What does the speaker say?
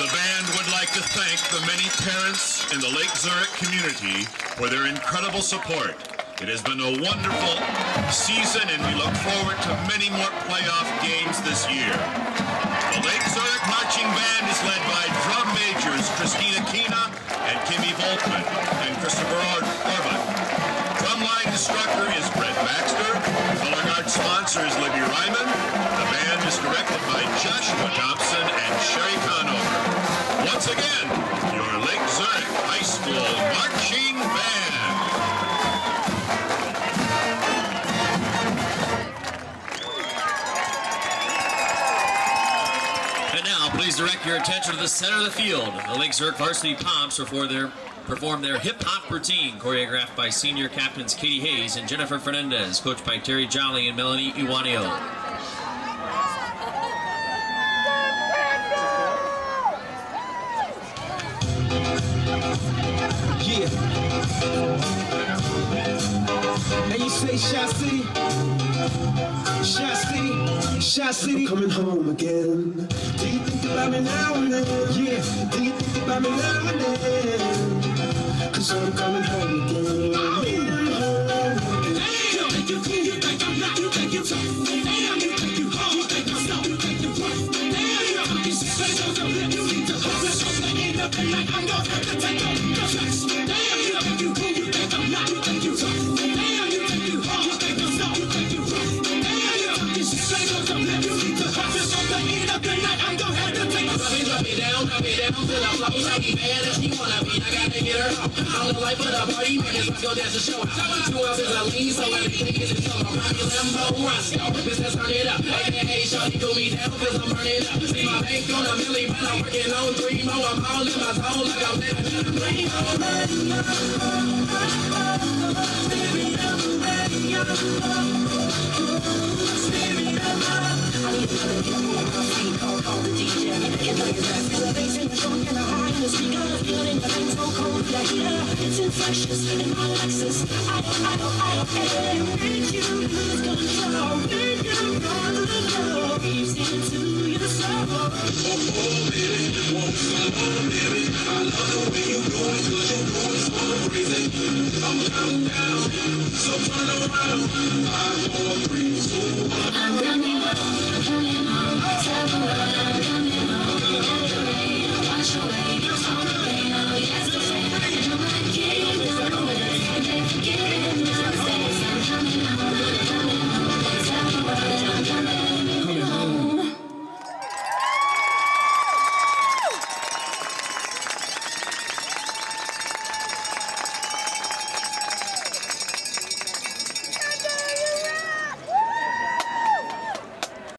The band would like to thank the many parents in the Lake Zurich community for their incredible support. It has been a wonderful season, and we look forward to many more playoff games this year. The Lake Zurich Marching Band is led by drum majors Christina Kina and Kimmy Volkman and Christopher Orban. Drumline instructor is Brett Baxter. Color guard sponsor is Libby Ryman. The band is directed by Joshua Thompson and Sherry Conover. Once again, your Lake Zurich High School Marching Band. And now, please direct your attention to the center of the field. The Lake Zurich Varsity Pomps perform their hip-hop routine, choreographed by senior captains Katie Hayes and Jennifer Fernandez, coached by Terry Jolly and Melanie Iwanio. Yeah. And you say Shot City? Shot City? Shot City? I'm coming home again. Do you think about me now and then? Yeah. Do you think about me now and then? Cause I'm coming home again. You think I'm not, you think you tough. Damn, you think you hard, you think I'm slow, you think you rough. Damn, you're fucking successful, so let you need to hustle. So end up in like I'm gonna have to take up the flex. Damn, you think you cool, you think I'm not, you think you tough. Damn, you think you hard, you think I'm slow, you think you rough. Damn, you're fucking successful, so let you need to hustle. So end up in like I'm gonna have to take up the flex. Drop me down, till I flow. She be bad as she wanna be, I gotta get her out. I look like for the party, man, let's go dance the show out. 2 ounces of lean, so everything is in show. Lambo Roscoe, business turn it up. AKA shorty cool me down, cause I'm burning up. See my bank on a milli, but I'm working on 3 more. I'm all in my zone like I'm living in a dream. I need another hit on my feet, call the DJ. You know you're right. Feel the bass in the trunk and the high in the speaker. Feeling the thing so cold, yeah, heater. It's infectious in my Lexus. I don't, make you lose control. Make you run the love. Weaves into your soul. Baby, won't slow, baby. I love the way you do it, cause you do it so crazy. I'm counting down, so turn around. 5, 4, 3, 2, 1. I'm running up.